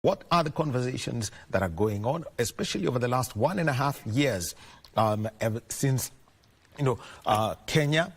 What are the conversations that are going on, especially over the last 1.5 years, ever since, Kenya,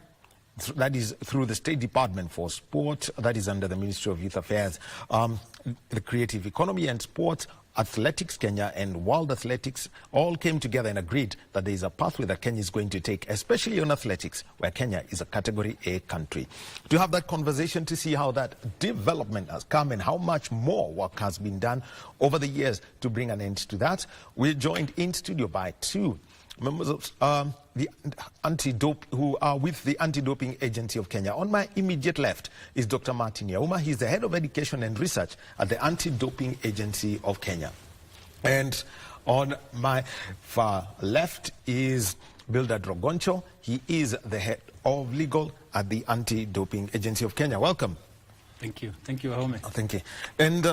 that is through the State Department for Sport, that is under the Ministry of Youth Affairs, the Creative Economy and Sport, Athletics Kenya and World Athletics all came together and agreed that there is a pathway that Kenya is going to take, especially on athletics, where Kenya is a Category A country. To have that conversation to see how that development has come and how much more work has been done over the years to bring an end to that, we're joined in studio by two members of the who are with the Anti-Doping Agency of Kenya. On my immediate left is Dr. Martin Yauma. He's the Head of Education and Research at the Anti-Doping Agency of Kenya. And on my far left is Bildad Rogoncho. He is the Head of Legal at the Anti-Doping Agency of Kenya. Welcome. Thank you. Thank you, Ahome. Thank you. And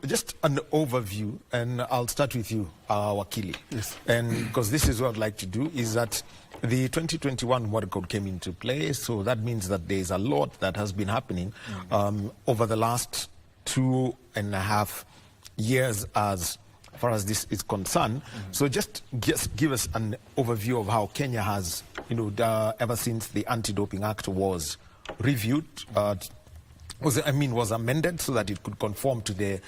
just an overview, and I'll start with you, Wakili. Yes. And because this is what I'd like to do, is that the 2021 World Code came into play, so that means that there's a lot that has been happening over the last 2.5 years as far as this is concerned. So just give us an overview of how Kenya has, ever since the Anti-Doping Act was reviewed, was amended so that it could conform to the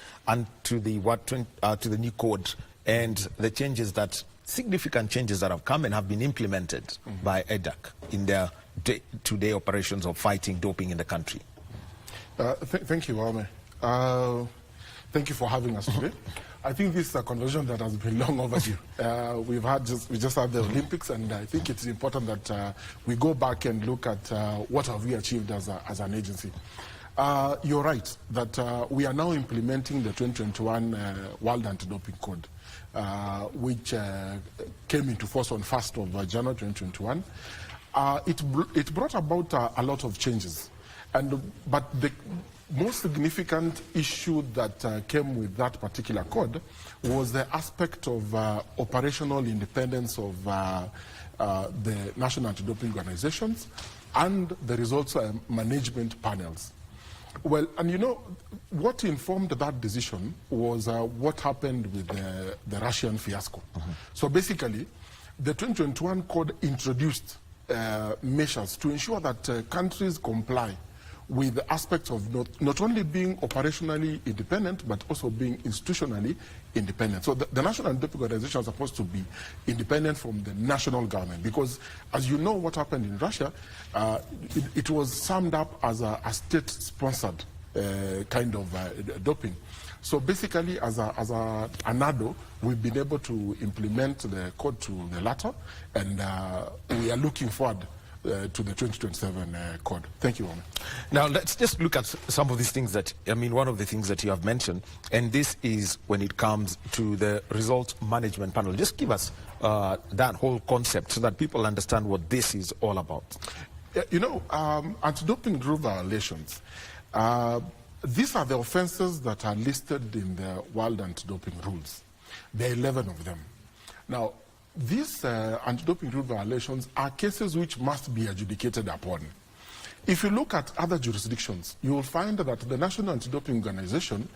new code, and the changes that significant changes that have come and have been implemented by EDAC in their day-to-day operations of fighting doping in the country. Thank you, Ahome. Thank you for having us today. I think this is a conversation that has been long overdue. We just had the Olympics, and I think it's important that we go back and look at what have we achieved as an agency. You're right that we are now implementing the 2021 World Anti-Doping Code, which came into force on 1st of January 2021. It brought about a lot of changes, but the most significant issue that came with that particular code was the aspect of operational independence of the national anti-doping organizations and the results management panels. Well, and what informed that decision was what happened with the Russian fiasco. So basically, the 2021 code introduced measures to ensure that countries comply with the aspects of not only being operationally independent, but also being institutionally independent. So the national anti-doping organization is supposed to be independent from the national government, because as you know what happened in Russia, it was summed up as a state-sponsored kind of doping. So basically, as an ANADO, we've been able to implement the code to the latter, and we are looking forward to the 2027 code. Thank you, Omar. Now, let's just look at some of these things that, one of the things that you have mentioned, and this is when it comes to the result management panel. Just give us that whole concept so that people understand what this is all about. Anti-doping rule violations, these are the offenses that are listed in the World Anti-Doping Rules. There are 11 of them. Now, these anti-doping rule violations are cases which must be adjudicated upon. If you look at other jurisdictions, you will find that the National Anti-Doping Organization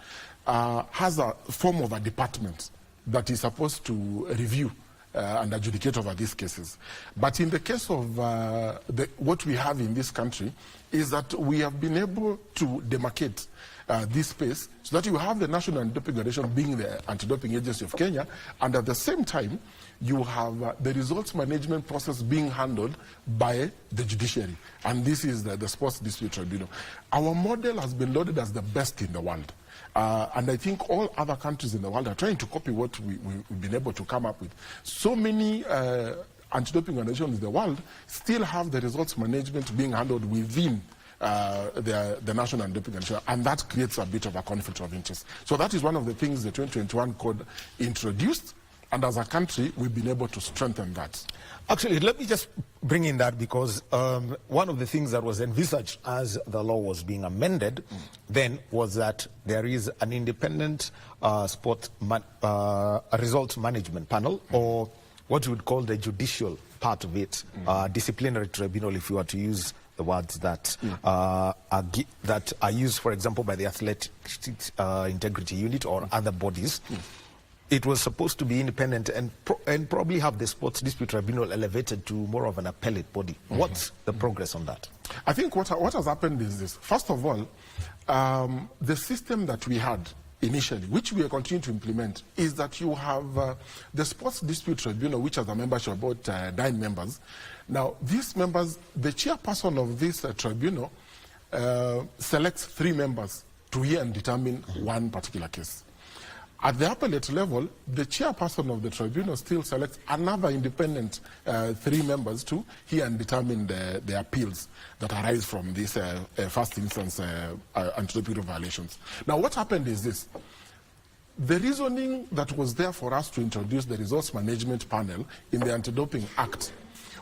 has a form of a department that is supposed to review and adjudicate over these cases. But in the case of what we have in this country is that we have been able to demarcate this space so that you have the National Anti-Doping Organization being the Anti-Doping Agency of Kenya, and at the same time, you have the results management process being handled by the judiciary, and this is the Sports Dispute Tribunal. Our model has been lauded as the best in the world, and I think all other countries in the world are trying to copy what we've been able to come up with. So many anti-doping organizations in the world still have the results management being handled within the National Anti-Doping Organization, and that creates a bit of a conflict of interest. So that is one of the things the 2021 code introduced, and as a country, we've been able to strengthen that. Actually, let me just bring in that, because one of the things that was envisaged as the law was being amended then was that there is an independent results management panel, or what you would call the judicial part of it, disciplinary tribunal, if you were to use the words that that are used, for example, by the Athletics Integrity Unit or other bodies. It was supposed to be independent and probably have the Sports Dispute Tribunal elevated to more of an appellate body. What's the progress on that? I think what has happened is this. First of all, the system that we had initially, which we are continuing to implement, is that you have the Sports Dispute Tribunal, which has a membership of about 9 members. Now, these members, the chairperson of this tribunal selects 3 members to hear and determine one particular case. At the appellate level, the chairperson of the tribunal still selects another independent 3 members to hear and determine the appeals that arise from these first instance anti-doping violations. Now, what happened is this. The reasoning that was there for us to introduce the Resource Management Panel in the Anti-Doping Act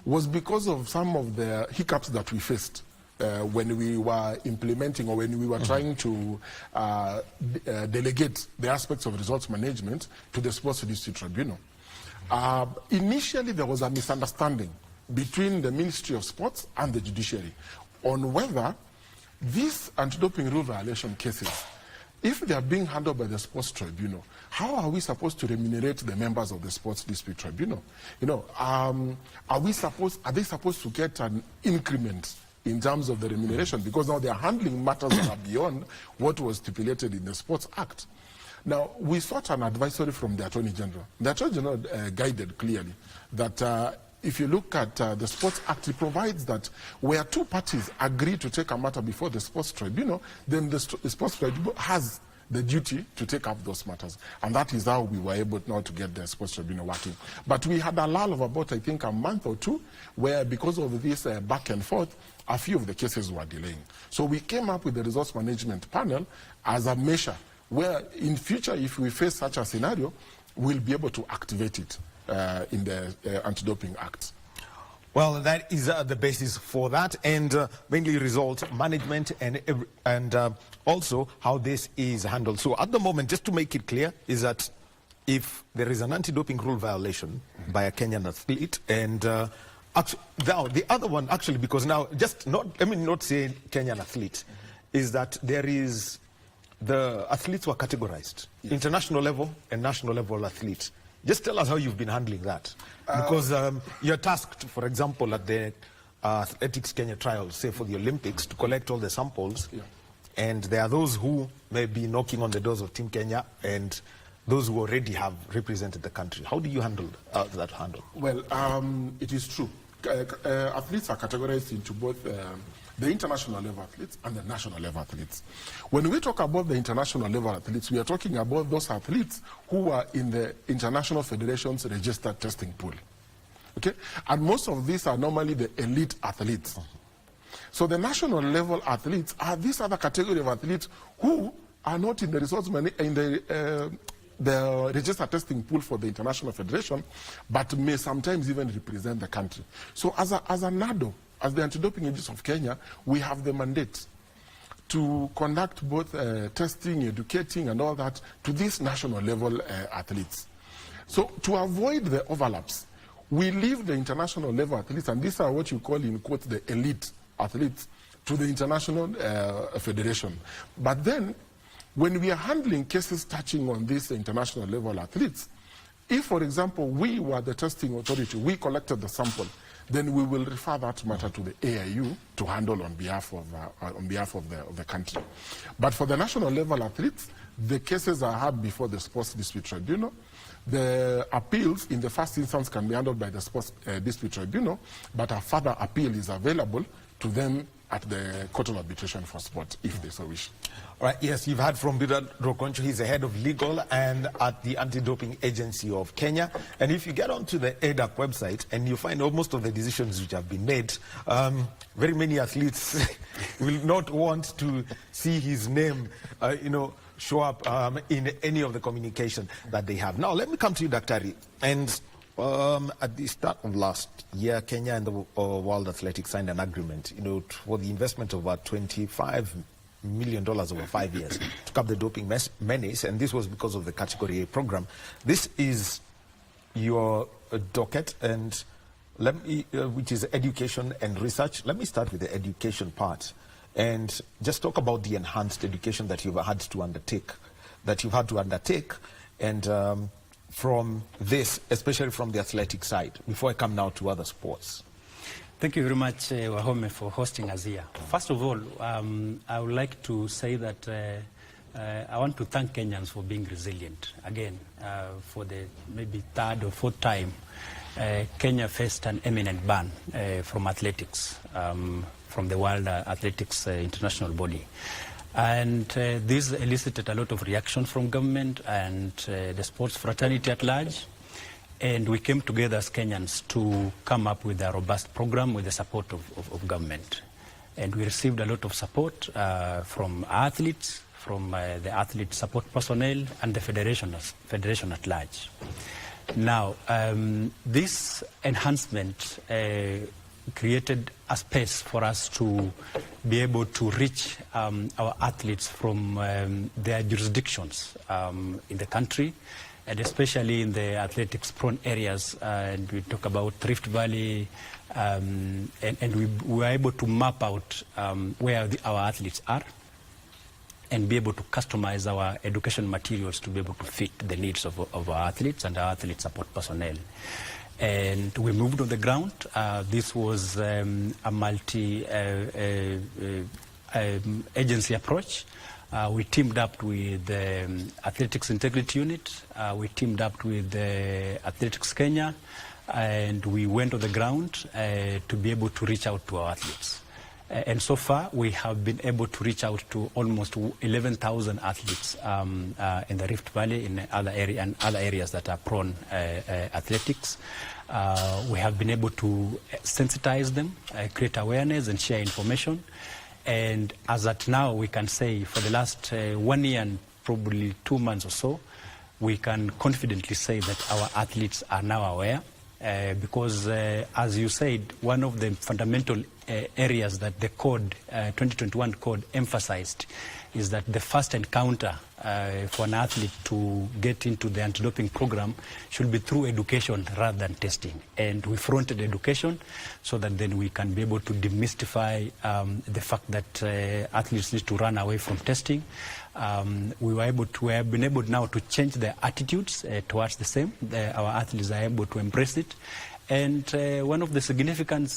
was because of some of the hiccups that we faced when we were implementing or when we were trying to delegate the aspects of results management to the Sports Dispute Tribunal. Initially, there was a misunderstanding between the Ministry of Sports and the judiciary on whether these anti-doping rule violation cases, if they are being handled by the Sports Tribunal, how are we supposed to remunerate the members of the Sports Dispute Tribunal? You know, are they supposed to get an increment in terms of the remuneration, because now they are handling matters that are beyond what was stipulated in the Sports Act. Now, we sought an advisory from the Attorney General. The Attorney General guided clearly that if you look at the Sports Act, it provides that where 2 parties agree to take a matter before the Sports Tribunal, then the Sports Tribunal has the duty to take up those matters. And that is how we were able now to get the Sports Tribunal working. But we had a lull of about, I think, a month or 2, where because of this back and forth, a few of the cases were delaying. So we came up with the Resource Management Panel as a measure where in future, if we face such a scenario, we'll be able to activate it in the Anti-Doping Act. Well, that is the basis for that, and mainly result management and also how this is handled. So at the moment, just to make it clear, is that if there is an anti-doping rule violation by a Kenyan athlete, and now the other one actually, because now not say Kenyan athlete, is that there is the athletes were categorized, international level and national level athletes. Just tell us how you've been handling that. Because you're tasked, for example, at the Athletics Kenya trials, say for the Olympics, to collect all the samples. Yeah. And there are those who may be knocking on the doors of Team Kenya and those who already have represented the country. How do you handle that handle? Well, it is true. Athletes are categorized into both the international level athletes and the national level athletes. When we talk about the international level athletes, we are talking about those athletes who are in the International Federation's registered testing pool. Okay? And most of these are normally the elite athletes. So the national level athletes are this other category of athletes who are not in the the registered testing pool for the International Federation, but may sometimes even represent the country. So as a NADO, as the Anti-Doping Agency of Kenya, we have the mandate to conduct both testing, educating, and all that to these national level athletes. So to avoid the overlaps, we leave the international level athletes, and these are what you call in quotes the elite athletes, to the International Federation. But then, when we are handling cases touching on these international level athletes, if, for example, we were the testing authority, we collected the sample, then we will refer that matter to the AIU to handle on behalf of the country. But for the national level athletes, the cases are heard before the Sports Dispute Tribunal. The appeals in the first instance can be handled by the Sports Dispute Tribunal, but a further appeal is available to them at the Court of Arbitration for Sport, if they so wish. All right, yes, you've heard from Bida Rokoncho. He's the head of legal and at the Anti-Doping Agency of Kenya. And if you get onto the ADAC website and you find most of the decisions which have been made, very many athletes will not want to see his name, show up in any of the communication that they have. Now, let me come to you, Daktari. And at the start of last year, Kenya and the World Athletics signed an agreement, for the investment of about $25 million over 5 years to curb the doping menace, and this was because of the Category A program. This is your docket, and which is education and research. Let me start with the education part and just talk about the enhanced education that you've had to undertake, and from this, especially from the athletic side, before I come now to other sports. Thank you very much, Wahome, for hosting us here. First of all, I would like to say that I want to thank Kenyans for being resilient. Again, for the maybe third or fourth time, Kenya faced an imminent ban from athletics, from the World Athletics International Body. And this elicited a lot of reaction from government and the sports fraternity at large. And we came together as Kenyans to come up with a robust program with the support of government. And we received a lot of support from athletes, from the athlete support personnel, and the federation at large. Now, this enhancement created a space for us to be able to reach our athletes from their jurisdictions in the country, and especially in the athletics-prone areas. And we talk about Rift Valley, and we were able to map out where our athletes are and be able to customize our education materials to be able to fit the needs of our athletes and our athlete support personnel. And we moved on the ground. This was a multi-agency approach. We teamed up with the Athletics Integrity Unit. We teamed up with Athletics Kenya. And we went on the ground to be able to reach out to our athletes. And so far, we have been able to reach out to almost 11,000 athletes in the Rift Valley, in other areas that are prone athletics. We have been able to sensitize them, create awareness, and share information. And as at now, we can say for the last 1 year and probably 2 months or so, we can confidently say that our athletes are now aware. Because, as you said, one of the fundamental areas that the code, 2021 code emphasized is that the first encounter for an athlete to get into the anti-doping program should be through education rather than testing. And we fronted education so that then we can be able to demystify the fact that athletes need to run away from testing. We have been able now to change their attitudes towards the same. Our athletes are able to embrace it. And one of the significant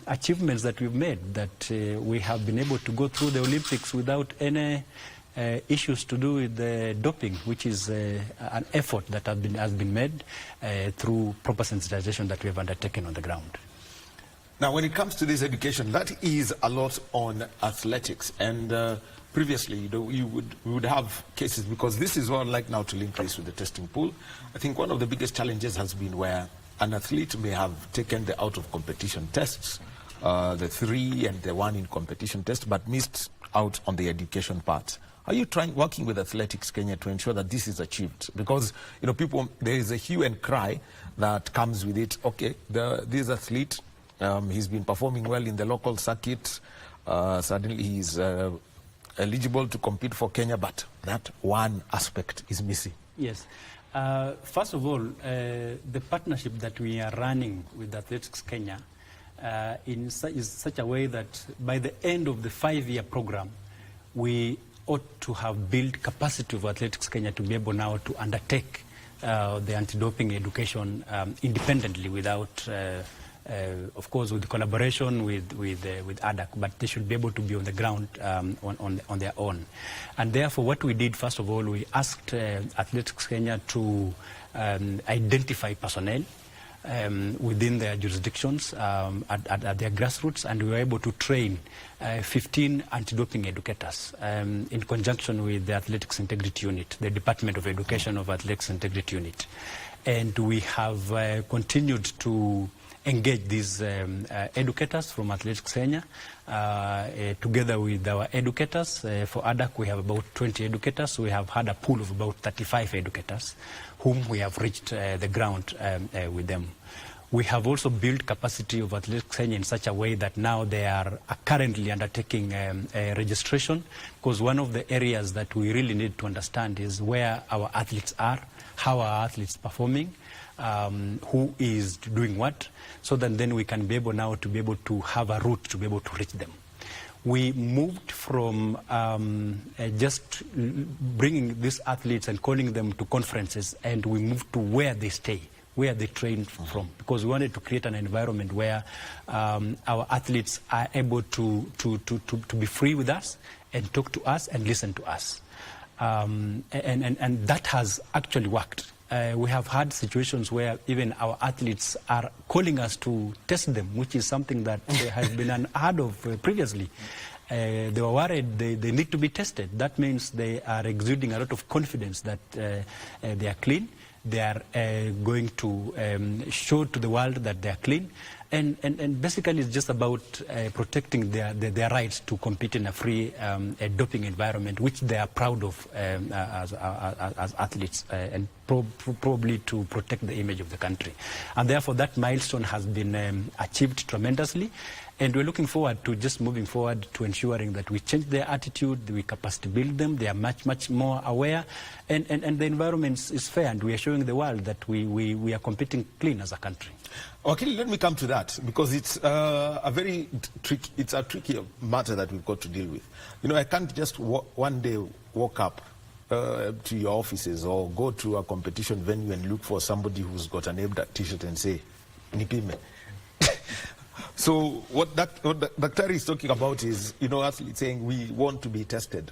achievements that we've made, that we have been able to go through the Olympics without any issues to do with the doping, which is an effort that has been made through proper sensitization that we have undertaken on the ground. Now, when it comes to this education, that is a lot on athletics. And previously, we would have cases, because this is what like now to link this with the testing pool. I think one of the biggest challenges has been where an athlete may have taken the out-of-competition tests, the 3 and the 1 in competition test, but missed out on the education part. Are you working with Athletics Kenya to ensure that this is achieved? Because, people, there is a hue and cry that comes with it. Okay, this athlete, he's been performing well in the local circuit. Suddenly he's eligible to compete for Kenya, but that one aspect is missing. Yes. First of all, the partnership that we are running with Athletics Kenya is such a way that by the end of the 5-year program, we ought to have built capacity of Athletics Kenya to be able now to undertake the anti-doping education independently without of course, with collaboration with ADAC, but they should be able to be on the ground on their own. And therefore, what we did, first of all, we asked Athletics Kenya to identify personnel within their jurisdictions at their grassroots, and we were able to train 15 anti-doping educators in conjunction with the Athletics Integrity Unit, the Department of Education of Athletics Integrity Unit. And we have continued to engage these educators from Athletics Kenya together with our educators. For ADAC, we have about 20 educators. We have had a pool of about 35 educators whom we have reached the ground with them. We have also built capacity of Athletics Kenya in such a way that now they are currently undertaking registration, because one of the areas that we really need to understand is where our athletes are, how our athletes performing, who is doing what, so that then we can be able now to be able to have a route to be able to reach them. We moved from just bringing these athletes and calling them to conferences, and we moved to where they stay, where they train from, because we wanted to create an environment where our athletes are able to be free with us and talk to us and listen to us. And that has actually worked. We have had situations where even our athletes are calling us to test them, which is something that has been unheard of previously. They were worried they need to be tested. That means they are exuding a lot of confidence that they are clean. They are going to show to the world that they are clean. And basically it's just about protecting their rights to compete in a free doping environment, which they are proud of as athletes, and probably to protect the image of the country. And therefore that milestone has been achieved tremendously. And we're looking forward to just moving forward to ensuring that we change their attitude, we capacity build them, they are much more aware, and the environment is fair, and we are showing the world that we are competing clean as a country. Okay, let me come to that, because it's a very tricky matter that we've got to deal with. You know, I can't just one day walk up to your offices or go to a competition venue and look for somebody who's got a name tag t-shirt and say, Nipime. So what Dr. is talking about is, you know, athletes saying we want to be tested.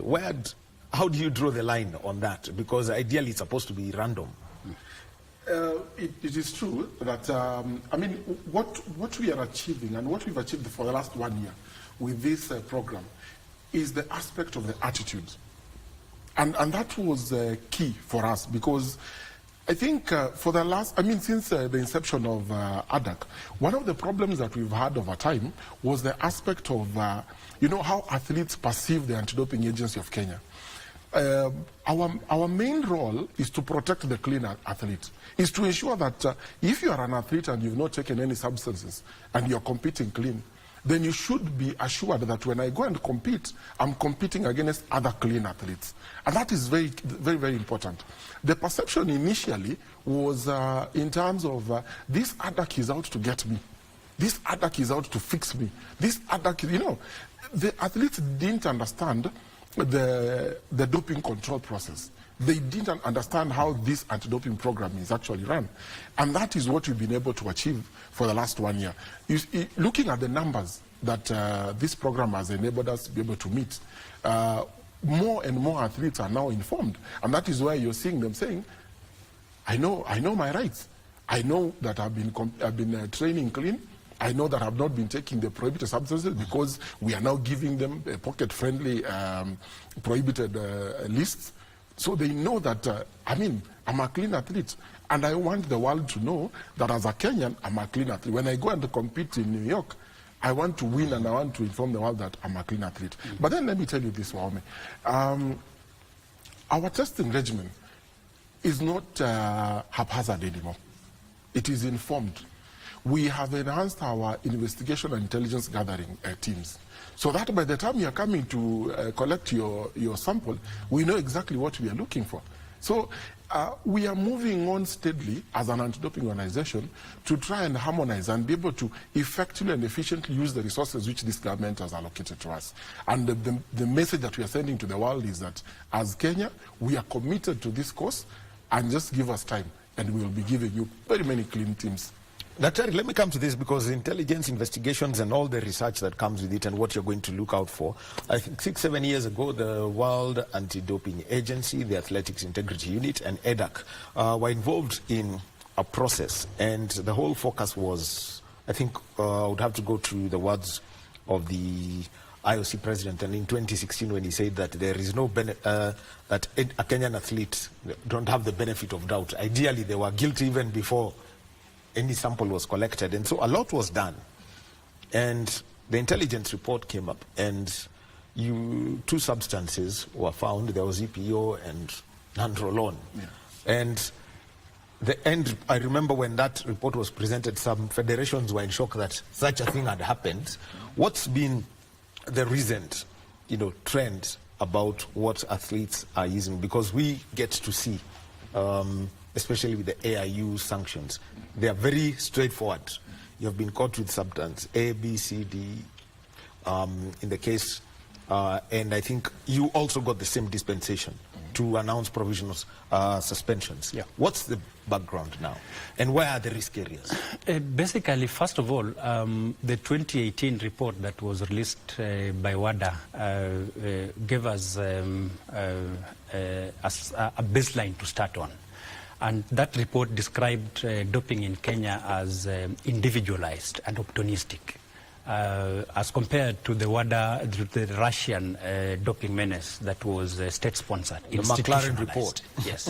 How do you draw the line on that? Because ideally it's supposed to be random. It is true that, I mean, what we are achieving and what we've achieved for the last 1 year with this program is the aspect of the attitude. And that was key for us, because I think for the last, I mean, since the inception of ADAC, one of the problems that we've had over time was the aspect of, you know, how athletes perceive the Anti-Doping Agency of Kenya. Our main role is to protect the clean athlete, is to ensure that if you are an athlete and you've not taken any substances and you're competing clean, then you should be assured that when I go and compete, I'm competing against other clean athletes. And that is very, very, very important. The perception initially was in terms of this ADAC is out to get me. This ADAC is out to fix me. This ADAC, you know, the athletes didn't understand the doping control process. They didn't understand how this anti-doping program is actually run. And that is what we've been able to achieve for the last 1 year. Looking at the numbers that this program has enabled us to be able to meet, more and more athletes are now informed. And that is why you're seeing them saying, I know my rights. I know that I've been training clean. I know that I've not been taking the prohibited substances, because we are now giving them a pocket-friendly prohibited lists. So they know that, I mean, I'm a clean athlete. And I want the world to know that as a Kenyan, I'm a clean athlete. When I go and compete in New York, I want to win, and I want to inform the world that I'm a clean athlete. But then let me tell you this, Waume. Our testing regimen is not haphazard anymore. It is informed. We have enhanced our investigation and intelligence gathering teams, so that by the time you are coming to collect your sample, we know exactly what we are looking for. So we are moving on steadily as an anti-doping organization to try and harmonize and be able to effectively and efficiently use the resources which this government has allocated to us. And the message that we are sending to the world is that as Kenya, we are committed to this cause, and just give us time and we will be giving you very many clean teams. Daktari, let me come to this, because intelligence investigations and all the research that comes with it and what you're going to look out for. I think 6-7 years ago, the World Anti-Doping Agency, the Athletics Integrity Unit, and ADAC were involved in a process, and the whole focus was, I think I would have to go to the words of the IOC president, and in 2016 when he said that there is no that a Kenyan athlete don't have the benefit of doubt. Ideally, they were guilty even before any sample was collected. And so a lot was done. And the intelligence report came up, and 2 substances were found. There was EPO and nandrolone. Yeah. And end, I remember when that report was presented, some federations were in shock that such a thing had happened. What's been the recent, trend about what athletes are using? Because we get to see, especially with the AIU sanctions, they are very straightforward. You have been caught with substance A, B, C, D, in the case, and I think you also got the same dispensation to announce provisional suspensions. Yeah. What's the background now, and where are the risk areas? Basically, first of all, the 2018 report that was released by WADA gave us a baseline to start on. And that report described doping in Kenya as individualized and opportunistic, as compared to the WADA, the Russian doping menace that was state-sponsored, the McLaren report. Yes.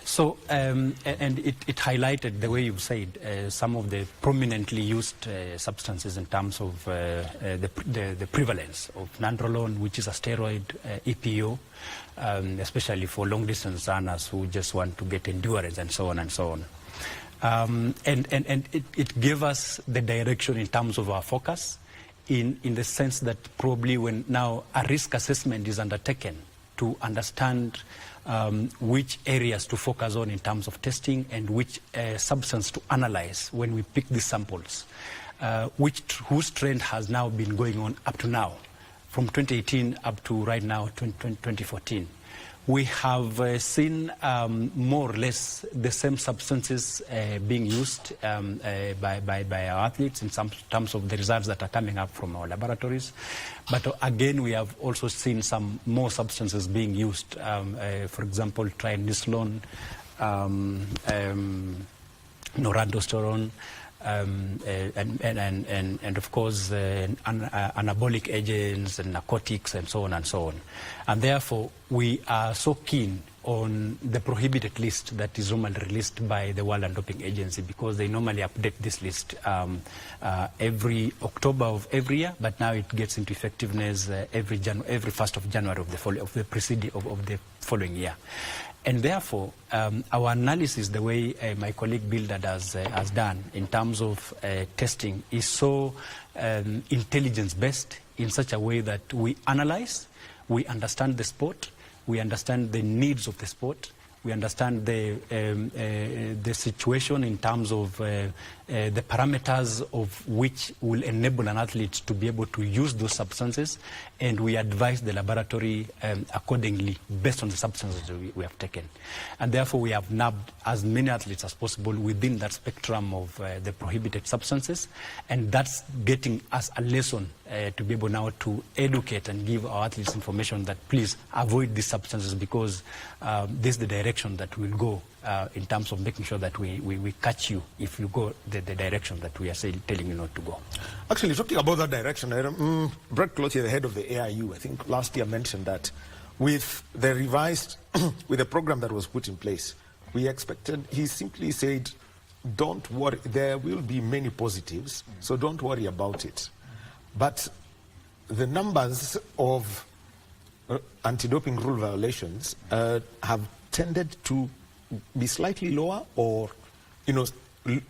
So, and it highlighted, the way you said, some of the prominently used substances in terms of the prevalence of nandrolone, which is a steroid, EPO, especially for long-distance runners who just want to get endurance and so on and so on. And it gave us the direction in terms of our focus, in the sense that probably when now a risk assessment is undertaken to understand which areas to focus on in terms of testing and which substance to analyze when we pick these samples, whose trend has now been going on up to now, from 2018 up to right now, 2014. We have seen more or less the same substances being used by our athletes in some terms of the results that are coming up from our laboratories. But again, we have also seen some more substances being used. For example, triamcinolone, noradostorone, and of course anabolic agents and narcotics and so on and so on. And therefore we are so keen on the prohibited list that is normally released by the World Anti-Doping Agency, because they normally update this list every October of every year, but now it gets into effectiveness every 1st of January of the following year. And therefore, our analysis, the way my colleague Bildad has done in terms of testing, is so intelligence-based in such a way that we analyze, we understand the sport, we understand the needs of the sport, we understand the situation in terms of the parameters of which will enable an athlete to be able to use those substances, and we advise the laboratory accordingly based on the substances we have taken. And therefore we have nabbed as many athletes as possible within that spectrum of the prohibited substances, and that's getting us a lesson to be able now to educate and give our athletes information that please avoid these substances, because this is the direction that we'll go in terms of making sure that we catch you if you go the direction that we are telling you not to go. Actually, talking about that direction, Brett Cloutier, the head of the AIU, I think last year mentioned that with the revised, with the program that was put in place, we expected, he simply said, don't worry, there will be many positives, so don't worry about it. But the numbers of anti-doping rule violations have tended to be slightly lower, or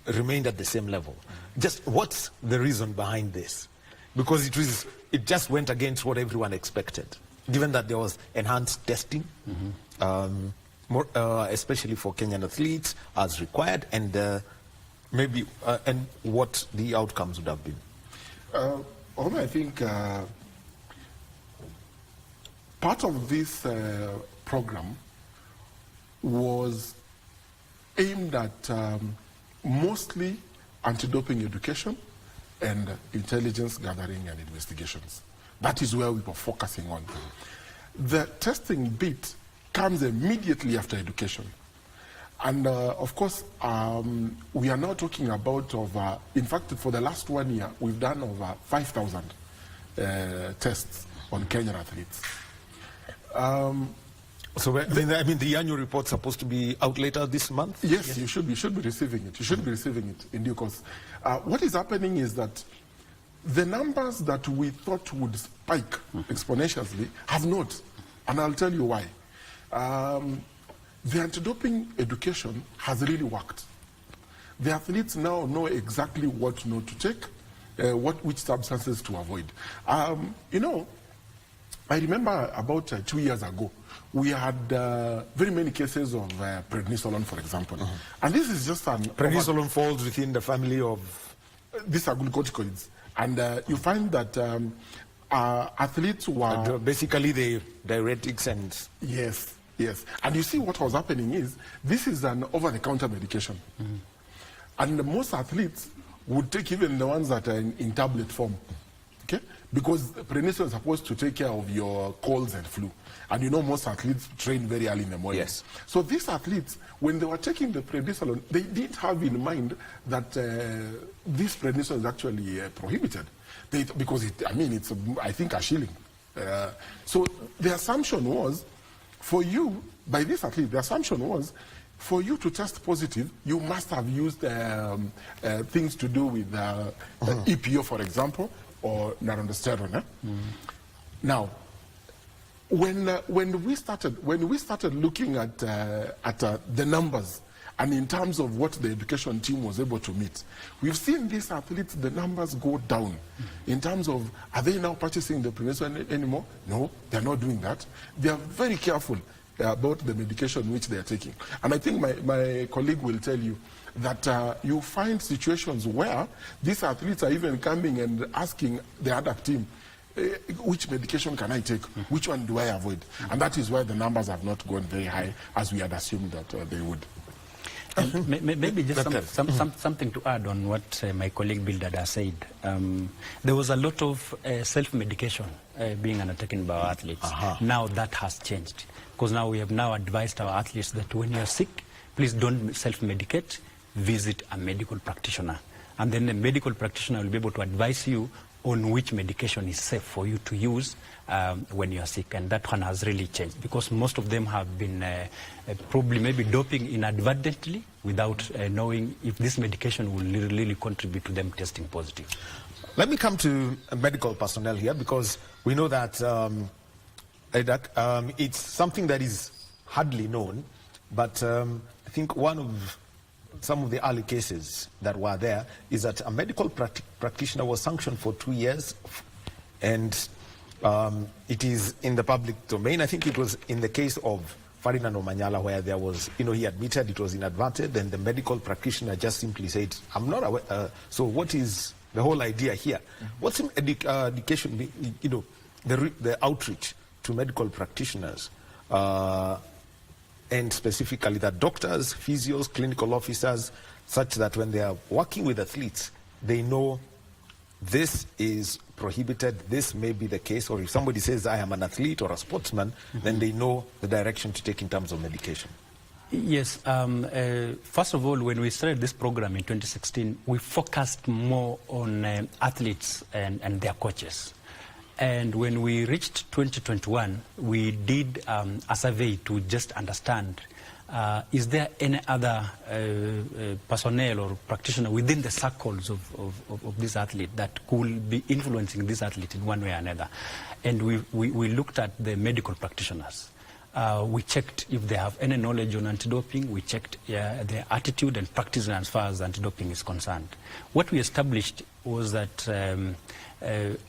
remained at the same level. Just what's the reason behind this? Because it just went against what everyone expected, given that there was enhanced testing, more, especially for Kenyan athletes as required, and maybe and what the outcomes would have been. I think part of this program was aimed at mostly anti-doping education and intelligence gathering and investigations. That is where we were focusing on. The testing bit comes immediately after education. And of course, we are now talking about over, in fact, for the last 1 year, we've done over 5,000 tests on Kenyan athletes. So I mean, the annual report's supposed to be out later this month? Yes, you should be receiving it. You should be receiving it in due course. What is happening is that the numbers that we thought would spike exponentially have not, and I'll tell you why. the anti-doping education has really worked. The athletes now know exactly what not to take, which substances to avoid. You know, I remember about 2 years ago, we had very many cases of prednisolone, for example. And this is just an... Prednisolone falls within the family of... These are glucocorticoids. And you find that athletes were... basically the diuretics and... Yes, yes. And you see what was happening is, this is an over-the-counter medication. And most athletes would take even the ones that are in tablet form. Okay? Because prednisolone is supposed to take care of your colds and flu. And you know most athletes train very early in the morning. Yes. So these athletes, when they were taking the prednisolone, they didn't have in mind that this prednisolone is actually prohibited. Because, it's, I think, a shilling. So the assumption was, for you, by this athlete, the assumption was, for you to test positive, you must have used things to do with EPO, for example, or narondosterone. Now, when we started looking at the numbers, and in terms of what the education team was able to meet, we've seen these athletes, the numbers go down. In terms of, are they now purchasing the prednisolone anymore? No, they're not doing that. They are very careful about the medication which they are taking. And I think my colleague will tell you that you find situations where these athletes are even coming and asking the other team, which medication can I take? Which one do I avoid? And that is why the numbers have not gone very high as we had assumed that they would. Maybe just something to add on what my colleague Bildad has said. There was a lot of self-medication being undertaken by our athletes. Now that has changed. Because now we have now advised our athletes that when you're sick, please don't self-medicate, visit a medical practitioner. And then the medical practitioner will be able to advise you on which medication is safe for you to use when you're sick. And that one has really changed because most of them have been probably maybe doping inadvertently without knowing if this medication will really contribute to them testing positive. Let me come to medical personnel here because we know that it's something that is hardly known, but I think some of the early cases that were there is that a medical practitioner was sanctioned for 2 years, and it is in the public domain. I think it was in the case of Ferdinand Omanyala where there was, he admitted it was inadvertent, and the medical practitioner just simply said, I'm not aware. So what is the whole idea here? What's education, the outreach to medical practitioners, and specifically that doctors, physios, clinical officers, such that when they are working with athletes, they know this is prohibited, this may be the case, or if somebody says I am an athlete or a sportsman, then they know the direction to take in terms of medication. Yes, first of all, when we started this program in 2016, we focused more on athletes and their coaches. And when we reached 2021, we did a survey to just understand, is there any other personnel or practitioner within the circles of this athlete that could be influencing this athlete in one way or another? And we looked at the medical practitioners. We checked if they have any knowledge on anti-doping. We checked their attitude and practice as far as anti-doping is concerned. What we established was that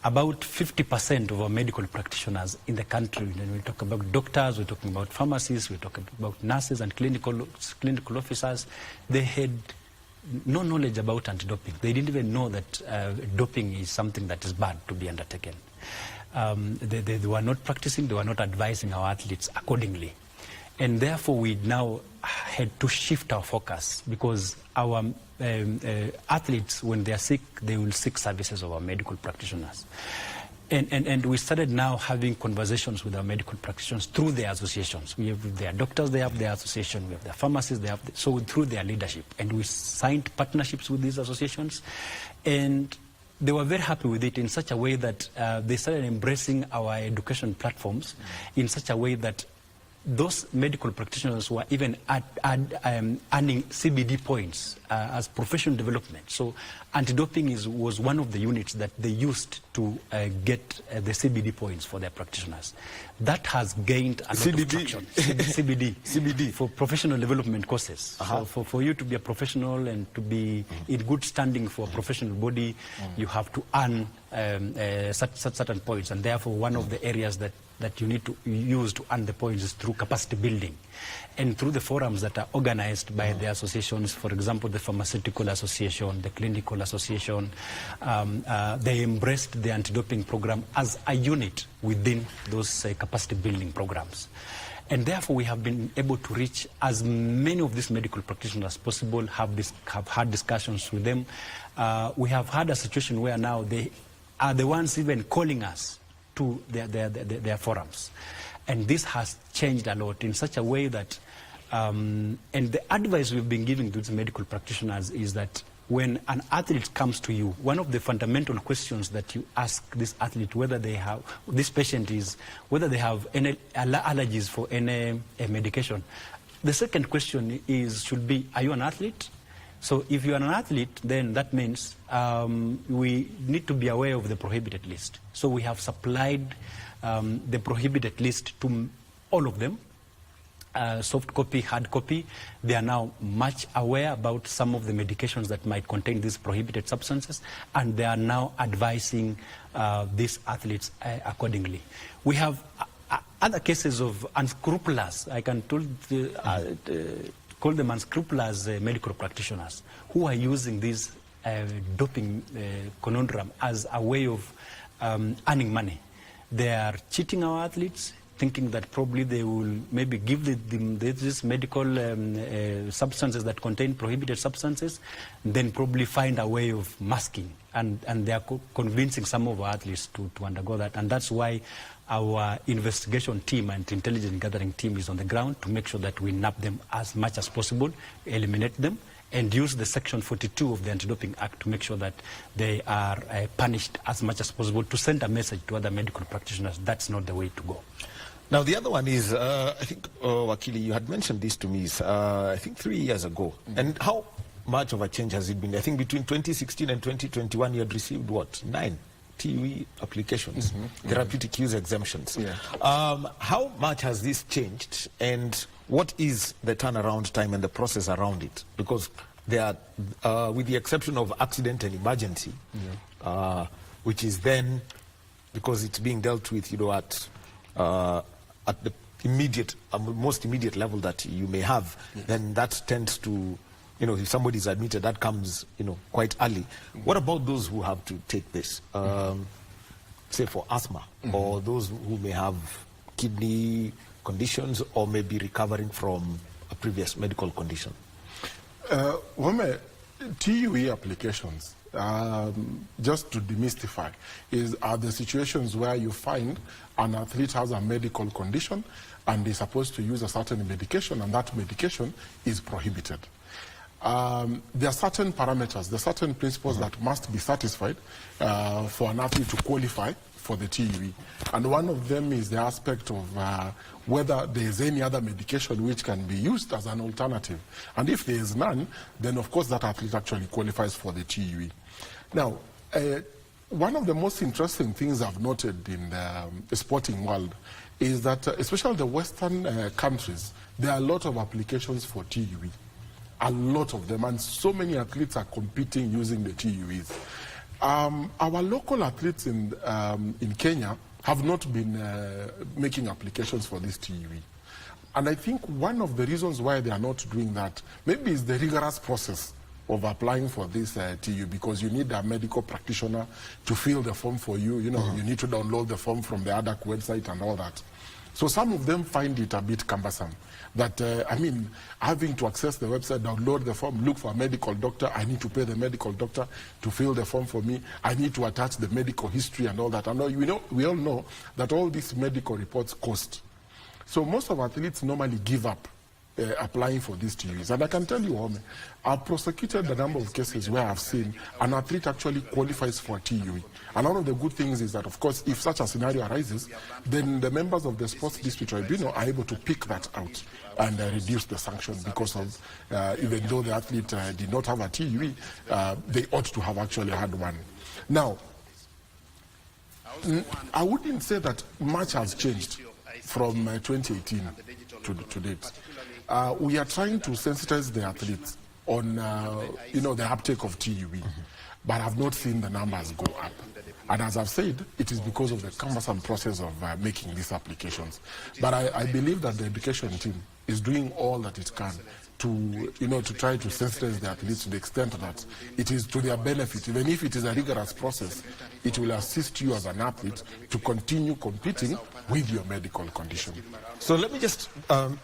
about 50% of our medical practitioners in the country, when we talk about doctors, we're talking about pharmacists, we're talking about nurses and clinical officers, they had no knowledge about anti-doping. They didn't even know that doping is something that is bad to be undertaken. They were not practicing, they were not advising our athletes accordingly. And therefore, we now had to shift our focus because our athletes, when they are sick, they will seek services of our medical practitioners. And we started now having conversations with our medical practitioners through their associations. We have their doctors, they have their association, we have their pharmacists, they have so through their leadership. And we signed partnerships with these associations. And they were very happy with it in such a way that they started embracing our education platforms in such a way that those medical practitioners were even earning CBD points as professional development. So anti-doping was one of the units that they used to get the CBD points for their practitioners. That has gained a lot of traction. CBD for professional development courses. So for you to be a professional and to be in good standing for a professional body, you have to earn certain points, and therefore one of the areas that you need to use to earn the points is through capacity building and through the forums that are organized by the associations, for example, the Pharmaceutical Association, the Clinical Association. They embraced the anti-doping program as a unit within those capacity building programs. And therefore, we have been able to reach as many of these medical practitioners as possible, have had discussions with them. We have had a situation where now they are the ones even calling us to their forums. And this has changed a lot in such a way that, and the advice we've been giving to these medical practitioners is that when an athlete comes to you, one of the fundamental questions that you ask this athlete, whether they have, this patient is, whether they have any allergies for any medication. The second question should be, are you an athlete? So if you are an athlete, then that means we need to be aware of the prohibited list. So we have supplied the prohibited list to all of them, soft copy, hard copy. They are now much aware about some of the medications that might contain these prohibited substances, and they are now advising these athletes accordingly. We have other cases of unscrupulous, I can call them unscrupulous medical practitioners who are using this doping conundrum as a way of earning money. They are cheating our athletes, thinking that probably they will maybe give them these medical substances that contain prohibited substances, then probably find a way of masking. And they are convincing some of our athletes to undergo that. And that's why our investigation team and intelligence gathering team is on the ground to make sure that we nab them as much as possible, eliminate them, and use the Section 42 of the Anti-Doping Act to make sure that they are punished as much as possible, to send a message to other medical practitioners that's not the way to go. Now, the other one is, I think, Wakili, you had mentioned this to me, I think 3 years ago. And how much of a change has it been? I think between 2016 and 2021, you had received, what, 9 TUE applications, therapeutic use exemptions. Yeah. How much has this changed, and what is the turnaround time and the process around it? Because they are, with the exception of accident and emergency, which is then, because it's being dealt with, you know, at the immediate, most immediate level that you may have, then that tends to, you know, if somebody is admitted, that comes, you know, quite early. What about those who have to take this, say for asthma, or those who may have kidney conditions, or may be recovering from a previous medical condition? TUE applications, just to demystify, are the situations where you find an athlete has a medical condition and is supposed to use a certain medication, and that medication is prohibited. There are certain parameters, there are certain principles that must be satisfied for an athlete to qualify for the TUE. And one of them is the aspect of whether there is any other medication which can be used as an alternative. And if there is none, then of course that athlete actually qualifies for the TUE. Now, one of the most interesting things I've noted in the sporting world is that, especially the Western countries, there are a lot of applications for TUE. A lot of them, and so many athletes are competing using the TUEs. Our local athletes in Kenya have not been making applications for this TUE. And I think one of the reasons why they are not doing that maybe is the rigorous process of applying for this TUE, because you need a medical practitioner to fill the form for you. You know, you need to download the form from the ADAC website and all that. So some of them find it a bit cumbersome. That, I mean, having to access the website, download the form, look for a medical doctor, I need to pay the medical doctor to fill the form for me, I need to attach the medical history and all that. And we all know that all these medical reports cost. So most of our athletes normally give up applying for these TUEs. And I can tell you, I've prosecuted the number of cases where I've seen an athlete actually qualifies for a TUE. And one of the good things is that, of course, if such a scenario arises, then the members of the Sports Dispute Tribunal are able to pick that out and reduce the sanction, because of, even though the athlete did not have a TUE, they ought to have actually had one. Now, I wouldn't say that much has changed from 2018 to date. We are trying to sensitize the athletes on, the uptake of TUE, but I've not seen the numbers go up. And as I've said, it is because of the cumbersome process of making these applications. But I believe that the education team is doing all that it can to try to sensitize the athletes to the extent that it is to their benefit. Even if it is a rigorous process, it will assist you as an athlete to continue competing with your medical condition. So let me just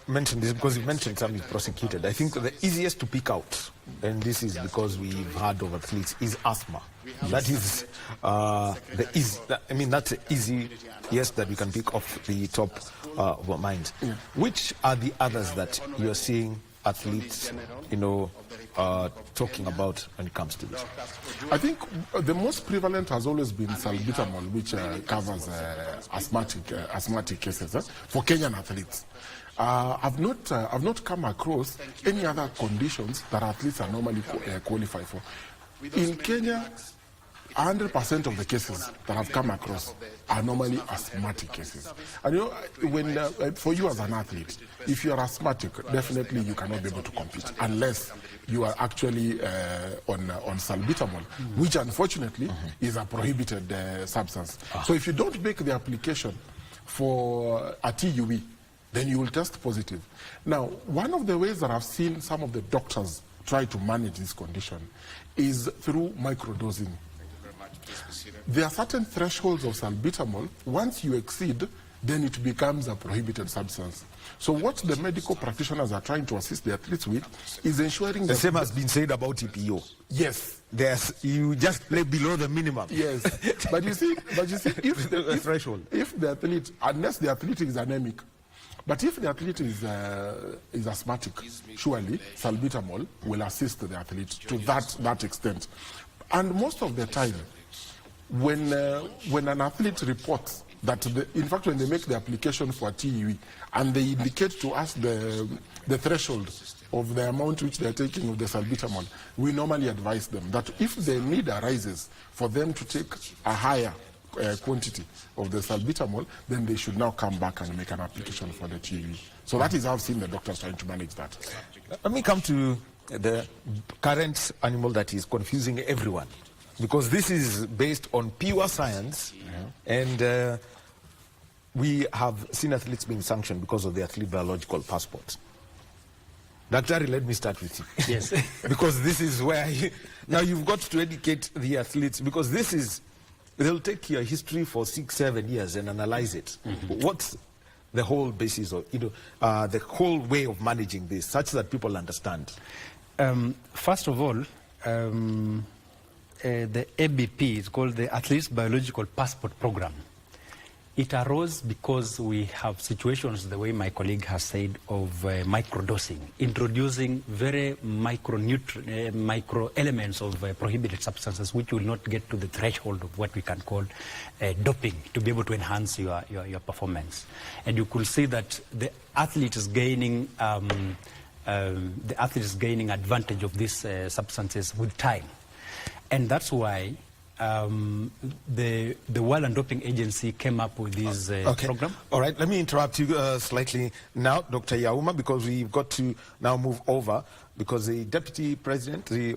mention this, because you mentioned something prosecuted. I think the easiest to pick out, and this is because we've heard of athletes, is asthma. That is that's the easiest that we can pick off the top of our minds. Yeah. Which are the others that you're seeing athletes, talking about when it comes to this? I think the most prevalent has always been salbutamol, which covers asthmatic cases for Kenyan athletes. I've not come across any other conditions that athletes are normally qualified for. In Kenya, 100% of the cases that I've come across are normally asthmatic cases. And when for you as an athlete, if you are asthmatic, definitely you cannot be able to compete unless you are actually on salbutamol, which unfortunately is a prohibited substance. So if you don't make the application for a TUE, then you will test positive. Now, one of the ways that I've seen some of the doctors try to manage this condition is through microdosing. There are certain thresholds of salbutamol. Once you exceed, then it becomes a prohibited substance. So what the medical practitioners are trying to assist the athletes with is ensuring the same has been said about EPO. Yes. You just play below the minimum. Yes. But you see, if the threshold, if the athlete, unless the athlete is anemic, but if the athlete is asthmatic, surely salbutamol will assist the athlete to that extent. And most of the time, when an athlete reports that, in fact, when they make the application for a TUE and they indicate to us the threshold of the amount which they are taking of the salbutamol, we normally advise them that if the need arises for them to take a higher quantity of the salbutamol, then they should now come back and make an application for the TUE. So that is how I've seen the doctors trying to manage that. Let me come to the current animal that is confusing everyone, because this is based on pure science, and we have seen athletes being sanctioned because of the athlete biological passport. Dr. let me start with you. Yes. Because this is where now you've got to educate the athletes, because they'll take your history for 6-7 years and analyze it. What's the whole basis of, the whole way of managing this, such that people understand? First of all, the ABP is called the Athletes Biological Passport Program. It arose because we have situations, the way my colleague has said, of microdosing, introducing very micro elements of prohibited substances which will not get to the threshold of what we can call doping to be able to enhance your performance. And you could see that the athlete is gaining advantage of these substances with time. And that's why the World Anti-Doping Agency came up with this program. All right, let me interrupt you slightly now, Dr. Yauma, because we've got to now move over, because the Deputy President, His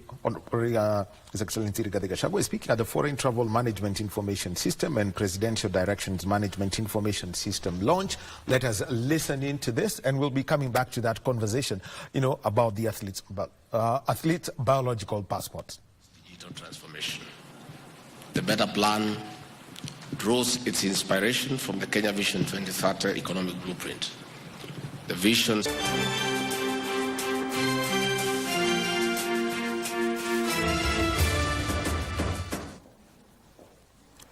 Excellency Rigathi Gachagua, is speaking at the Foreign Travel Management Information System and Presidential Directions Management Information System launch. Let us listen into this, and we'll be coming back to that conversation, about the athletes' biological passports. Digital transformation. The Better Plan draws its inspiration from the Kenya Vision 2030 economic blueprint. The visions.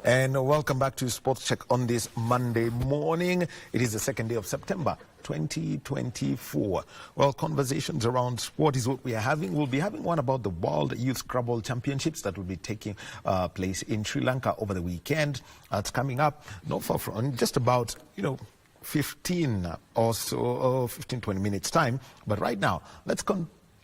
And welcome back to Sports Check on this Monday morning. It is the second day of September 2024. Well, conversations around sport is what we are having. We'll be having one about the World Youth Scrabble Championships that will be taking place in Sri Lanka over the weekend. It's coming up not far from, just about, 15 or so, 15, 20 minutes time. But right now, let's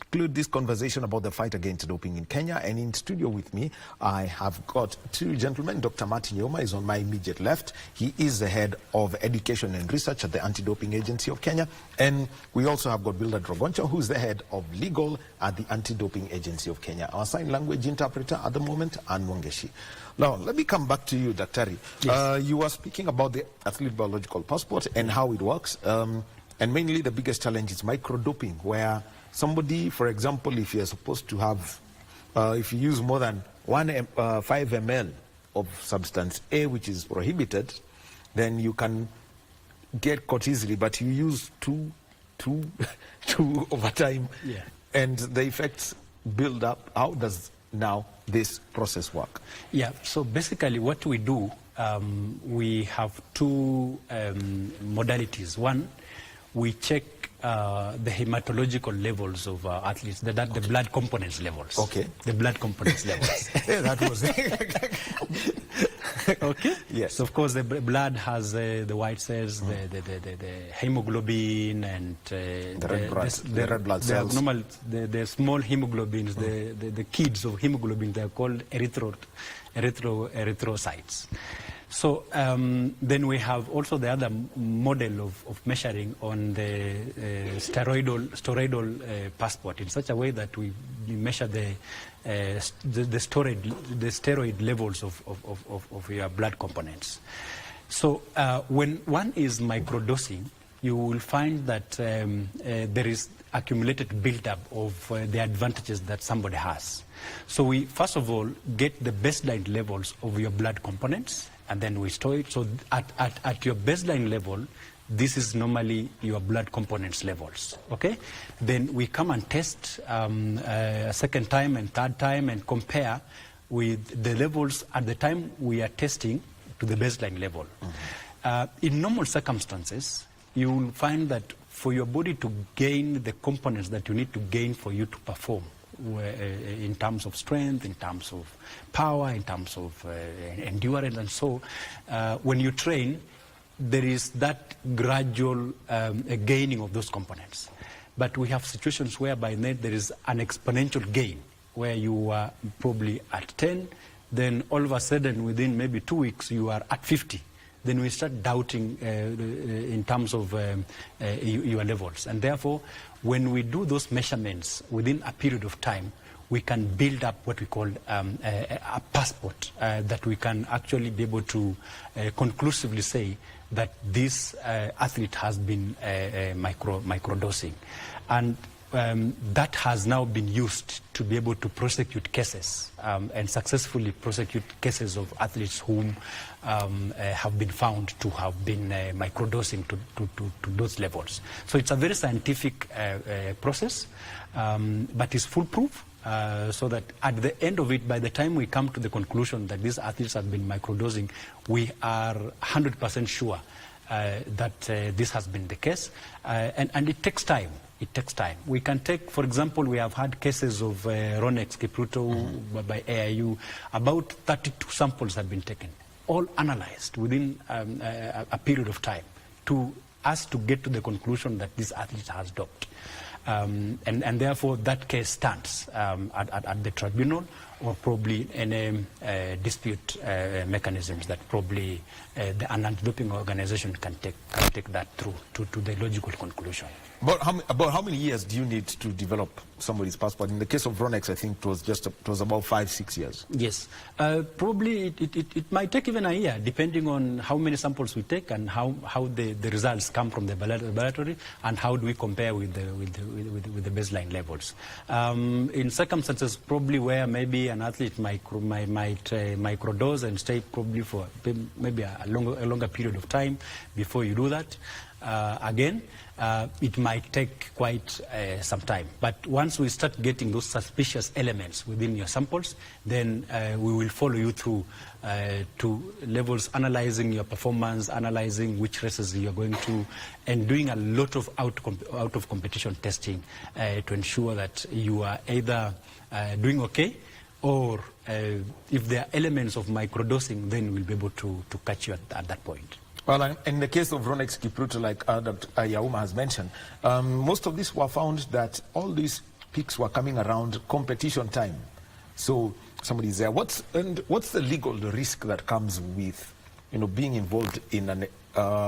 conclude this conversation about the fight against doping in Kenya. And in studio with me, I have got two gentlemen. Dr. Martin Yoma is on my immediate left. He is the head of education and research at the Anti-Doping Agency of Kenya. And we also have got Wilda Drogoncha, who's the head of legal at the Anti-Doping Agency of Kenya. Our sign language interpreter at the moment, Ann Wangeshi. Now, let me come back to you, Daktari. Yes. You were speaking about the athlete biological passport and how it works. And mainly the biggest challenge is microdoping, where somebody, for example, if you're supposed to have, if you use more than 5 ml of substance A, which is prohibited, then you can get caught easily, but you use two over time, and the effects build up. How does now this process work? Yeah, so basically what we do, we have two modalities. One, we check the hematological levels of athletes, the blood components levels. Okay. The blood components levels. Yeah, that was Okay. Yes. So of course the blood has the white cells, the hemoglobin, and the red blood cells. The small hemoglobins, the kids of hemoglobin, they are called erythrocytes. So then we have also the other model of measuring on the steroidal passport, in such a way that we measure the steroid levels of your blood components. So when one is microdosing, you will find that there is accumulated buildup of the advantages that somebody has. So we first of all get the baseline levels of your blood components, and then we store it. So at your baseline level, this is normally your blood components levels, okay? Then we come and test a second time and third time and compare with the levels at the time we are testing to the baseline level. In normal circumstances, you will find that for your body to gain the components that you need to gain for you to perform, in terms of strength, in terms of power, in terms of endurance, and so when you train, there is that gradual gaining of those components. But we have situations whereby there is an exponential gain, where you are probably at 10, then all of a sudden within maybe 2 weeks you are at 50. Then we start doubting in terms of your levels. And therefore, when we do those measurements within a period of time, we can build up what we call a passport that we can actually be able to conclusively say that this athlete has been microdosing. And that has now been used to be able to prosecute cases and successfully prosecute cases of athletes whom have been found to have been microdosing to those levels. So it's a very scientific process, but it's foolproof. So that at the end of it, by the time we come to the conclusion that these athletes have been microdosing, we are 100% sure that this has been the case, and it takes time. It takes time. We can take, for example, we have had cases of Ronex Kipruto by AIU. About 32 samples have been taken, all analyzed within a period of time to us to get to the conclusion that this athlete has doped. And therefore that case stands at the tribunal, or probably any dispute mechanisms that probably the anti-doping organization can take that through to the logical conclusion. About how many years do you need to develop somebody's passport? In the case of Ronex, I think it was about 5-6 years. Yes, probably it might take even a year, depending on how many samples we take and how the results come from the laboratory, and how do we compare with the baseline levels. In circumstances probably where maybe an athlete might microdose and stay probably for maybe a longer period of time before you do that. Again, it might take quite some time. But once we start getting those suspicious elements within your samples, then we will follow you through to levels, analyzing your performance, analyzing which races you're going to, and doing a lot of out of competition testing to ensure that you are either doing okay, or if there are elements of microdosing, then we'll be able to catch you at that point. Well, in the case of Ronex Kipruto, like Dr. Yauma has mentioned, most of these were found that all these peaks were coming around competition time. So somebody's there. What's the legal risk that comes with, being involved in an?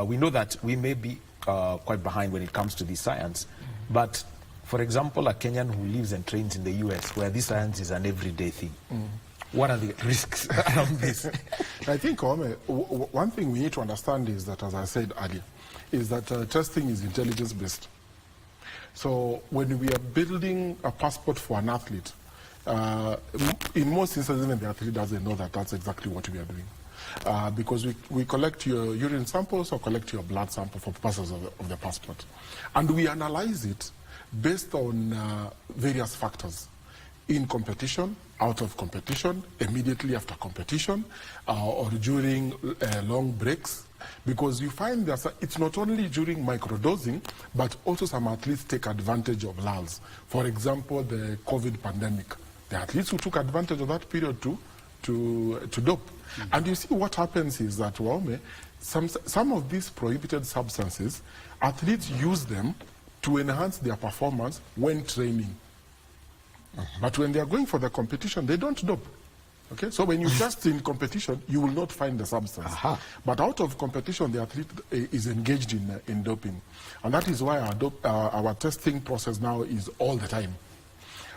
We know that we may be quite behind when it comes to this science, but for example, a Kenyan who lives and trains in the US, where this science is an everyday thing. What are the risks around this? I think, one thing we need to understand is that, as I said earlier, is that testing is intelligence-based. So when we are building a passport for an athlete, in most instances, even the athlete doesn't know that that's exactly what we are doing. Because we collect your urine samples or collect your blood sample for purposes of the passport. And we analyze it based on various factors. In competition, out of competition, immediately after competition, or during long breaks. Because you find that it's not only during microdosing, but also some athletes take advantage of lulls. For example, the COVID pandemic. The athletes who took advantage of that period to dope. And you see what happens is that, some of these prohibited substances, athletes use them to enhance their performance when training. But when they are going for the competition, they don't dope. Okay, so when you test in competition, you will not find the substance. But out of competition, the athlete is engaged in doping. And that is why our testing process now is all the time.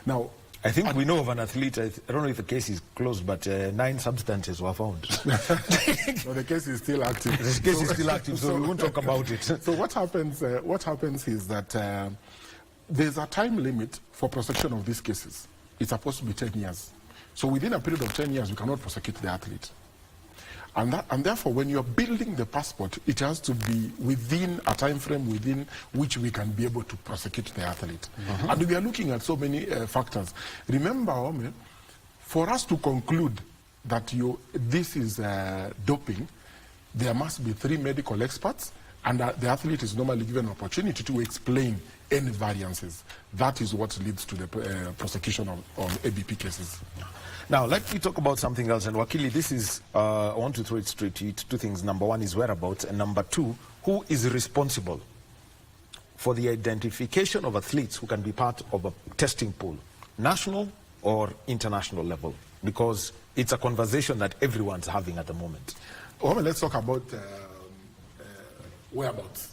Now, I think we know of an athlete, I don't know if the case is closed, but 9 substances were found. So the case is still active. The case is still active, so we won't talk about it. So what happens is that there's a time limit for prosecution of these cases. It's supposed to be 10 years. So within a period of 10 years, you cannot prosecute the athlete. And therefore, when you're building the passport, it has to be within a time frame within which we can be able to prosecute the athlete. And we are looking at so many factors. Remember, for us to conclude that this is doping, there must be 3 medical experts, and the athlete is normally given an opportunity to explain any variances. That is what leads to the prosecution of ABP cases. Now, let me talk about something else. And Wakili, this is, I want to throw it straight to you. 2 things. Number 1 is whereabouts. And number 2, who is responsible for the identification of athletes who can be part of a testing pool, national or international level? Because it's a conversation that everyone's having at the moment. Well, let's talk about whereabouts.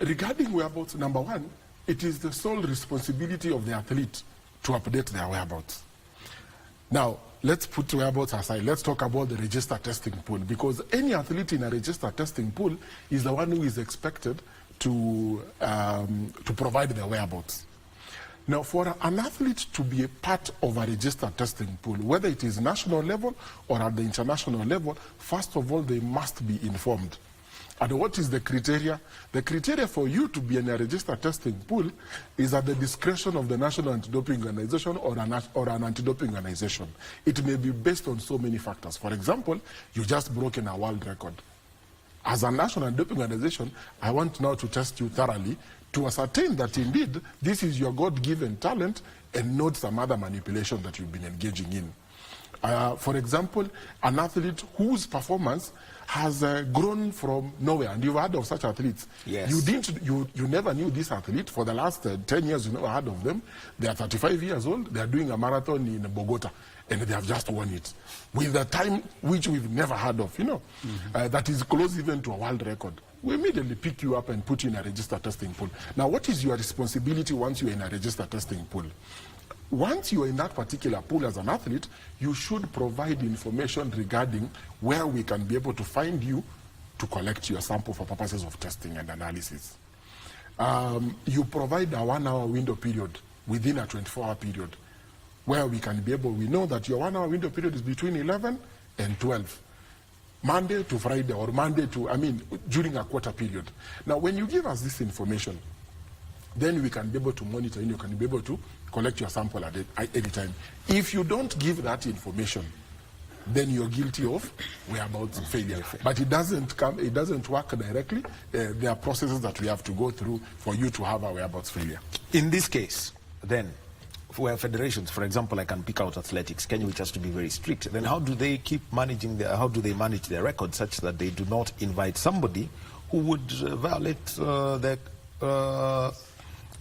Regarding whereabouts, number 1, it is the sole responsibility of the athlete to update their whereabouts. Now, let's put whereabouts aside. Let's talk about the register testing pool, because any athlete in a register testing pool is the one who is expected to provide their whereabouts. Now, for an athlete to be a part of a register testing pool, whether it is national level or at the international level, first of all, they must be informed. And what is the criteria? The criteria for you to be in a registered testing pool is at the discretion of the National Anti-Doping Organization or an anti-doping organization. It may be based on so many factors. For example, you just broken a world record. As a National Anti-Doping Organization, I want now to test you thoroughly to ascertain that indeed this is your God-given talent and not some other manipulation that you've been engaging in. For example, an athlete whose performance has grown from nowhere, and you've heard of such athletes. Yes. You never knew this athlete. For the last 10 years, you never heard of them. They are 35 years old. They are doing a marathon in Bogota, and they have just won it with a time which we've never heard of. That is close even to a world record. We immediately pick you up and put you in a registered testing pool. Now, what is your responsibility once you're in a registered testing pool? Once you're in that particular pool as an athlete, you should provide information regarding where we can be able to find you to collect your sample for purposes of testing and analysis. You provide a 1-hour window period within a 24-hour period where we know that your 1-hour window period is between 11 and 12. Monday to Friday, or during a quarter period. Now, when you give us this information, then we can be able to monitor and you can be able to collect your sample at any time. If you don't give that information, then you're guilty of whereabouts failure. But it doesn't work directly. There are processes that we have to go through for you to have a whereabouts failure. In this case, then, where federations, for example, I can pick out athletics, Kenya, which has to be very strict, then how do they manage their records such that they do not invite somebody who would violate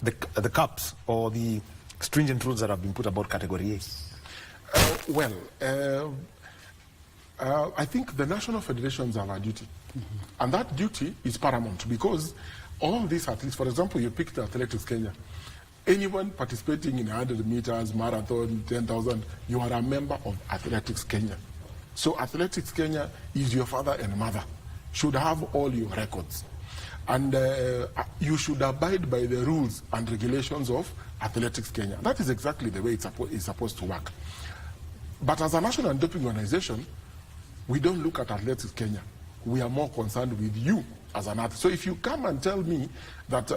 the caps or the stringent rules that have been put about Category A? I think the national federations have a duty. And that duty is paramount because all these athletes, for example, you picked Athletics Kenya. Anyone participating in 100 meters, marathon, 10,000, you are a member of Athletics Kenya. So Athletics Kenya is your father and mother, should have all your records. And you should abide by the rules and regulations of Athletics Kenya. That is exactly the way it's supposed to work. But as a national anti-doping organization, we don't look at Athletics Kenya. We are more concerned with you as an athlete. So if you come and tell me that,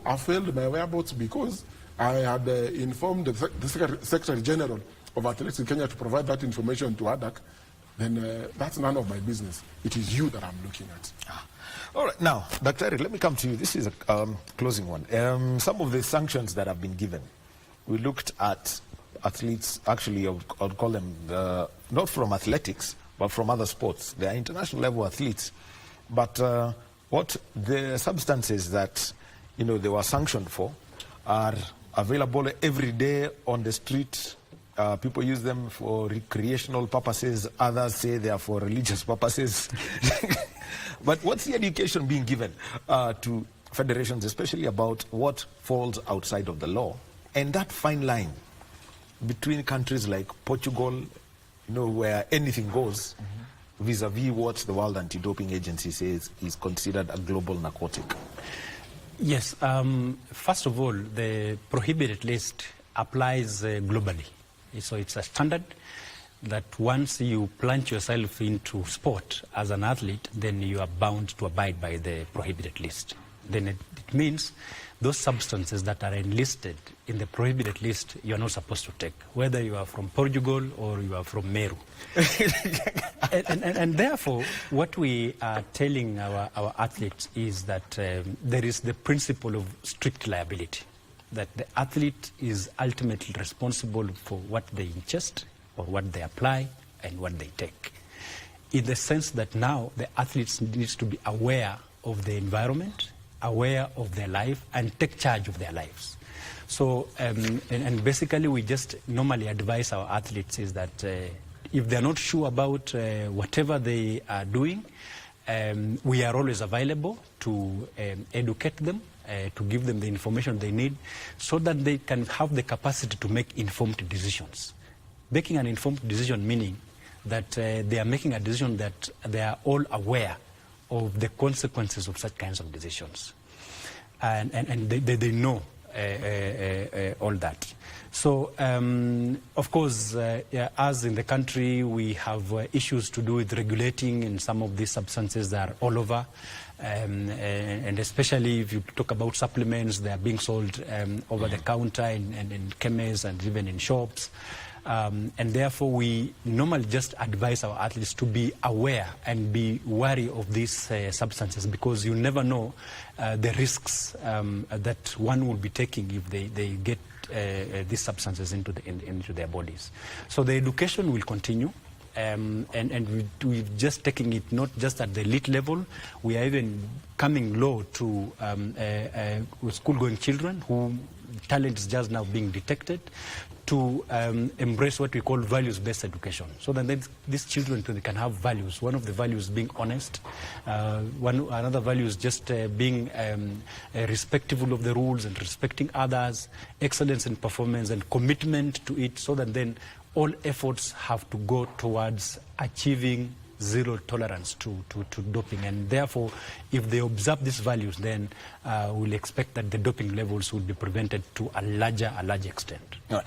I failed my whereabouts because I had informed the Secretary General of Athletics Kenya to provide that information to ADAC, then that's none of my business. It is you that I'm looking at. All right, now, Dr. Eric, let me come to you. This is a closing one. Some of the sanctions that have been given, we looked at athletes, actually, I would call them, not from athletics, but from other sports. They are international level athletes. But what the substances that, they were sanctioned for are available every day on the street. People use them for recreational purposes. Others say they are for religious purposes. But what's the education being given to federations, especially about what falls outside of the law? And that fine line between countries like Portugal, where anything goes, vis-a-vis what the World Anti-Doping Agency says is considered a global narcotic. Yes. First of all, the prohibited list applies globally. So it's a standard that once you plunge yourself into sport as an athlete, then you are bound to abide by the prohibited list. Then it means those substances that are enlisted in the prohibited list, you're not supposed to take, whether you are from Portugal or you are from Meru. and therefore, what we are telling our athletes is that there is the principle of strict liability, that the athlete is ultimately responsible for what they ingest or what they apply and what they take. In the sense that now the athletes needs to be aware of the environment, aware of their life, and take charge of their lives. So, and basically we just normally advise our athletes is that if they're not sure about whatever they are doing, we are always available to educate them, to give them the information they need so that they can have the capacity to make informed decisions. Making an informed decision meaning that they are making a decision that they are all aware of the consequences of such kinds of decisions. And they know all that. So, of course, as in the country, we have issues to do with regulating, and some of these substances that are all over. And especially if you talk about supplements, they are being sold over the counter in chemists and even in shops. And therefore, we normally just advise our athletes to be aware and be wary of these substances, because you never know the risks that one will be taking if they get these substances into their bodies. So the education will continue. And we're just taking it not just at the elite level, we are even coming low to school-going children whom talent is just now being detected, to embrace what we call values-based education, so that these children they can have values. One of the values being honest, another value is just being respectful of the rules and respecting others, excellence in performance and commitment to it, so that then all efforts have to go towards achieving zero tolerance to doping. And therefore, if they observe these values, then we'll expect that the doping levels will be prevented to a larger extent. All right.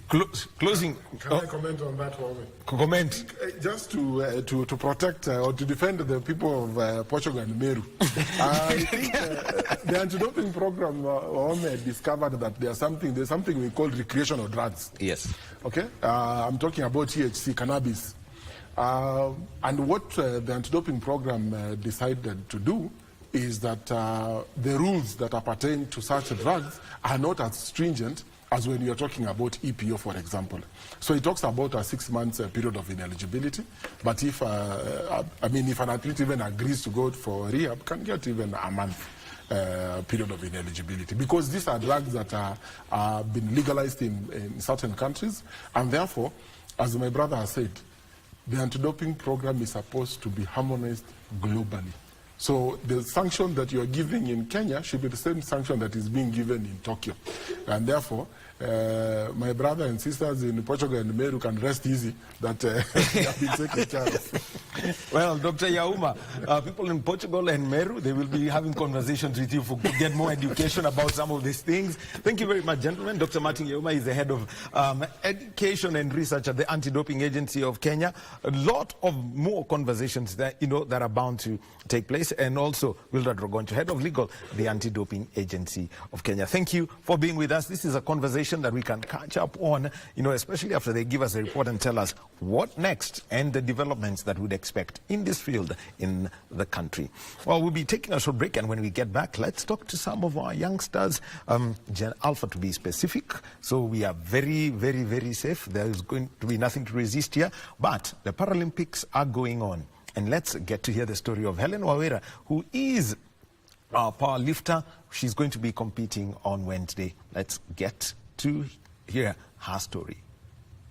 Closing. Can I comment on that one? Comment. Just to protect or to defend the people of Portugal and Meru. I think the anti-doping program discovered that there's something we call recreational drugs. Yes. Okay. I'm talking about THC, cannabis. And what the anti-doping program decided to do is that the rules that pertain to such drugs are not as stringent as when you're talking about EPO, for example. So it talks about a 6 months period of ineligibility. But if, if an athlete even agrees to go for rehab, can get even a month. period of ineligibility, because these are drugs that are been legalized in certain countries, and therefore, as my brother has said, the anti-doping program is supposed to be harmonized globally. So the sanction that you are giving in Kenya should be the same sanction that is being given in Tokyo. And therefore, my brother and sisters in Portugal and Meru can rest easy that they have been taken care of. Well, Dr. Yauma, people in Portugal and Meru, they will be having conversations with you to get more education about some of these things. Thank you very much, gentlemen. Dr. Martin Yauma is the head of education and research at the Anti-Doping Agency of Kenya. A lot of more conversations that, that are bound to take place. And also, Wildred Rogoncho, head of legal, the Anti-Doping Agency of Kenya. Thank you for being with us. This is a conversation that we can catch up on, especially after they give us a report and tell us what next and the developments that we'd expect in this field in the country. Well, we'll be taking a short break, and when we get back, let's talk to some of our youngsters, Gen Alpha to be specific. So we are very, very, very safe. There is going to be nothing to resist here, but the Paralympics are going on. And let's get to hear the story of Helen Wawera, who is a power lifter. She's going to be competing on Wednesday. Let's get to hear her story.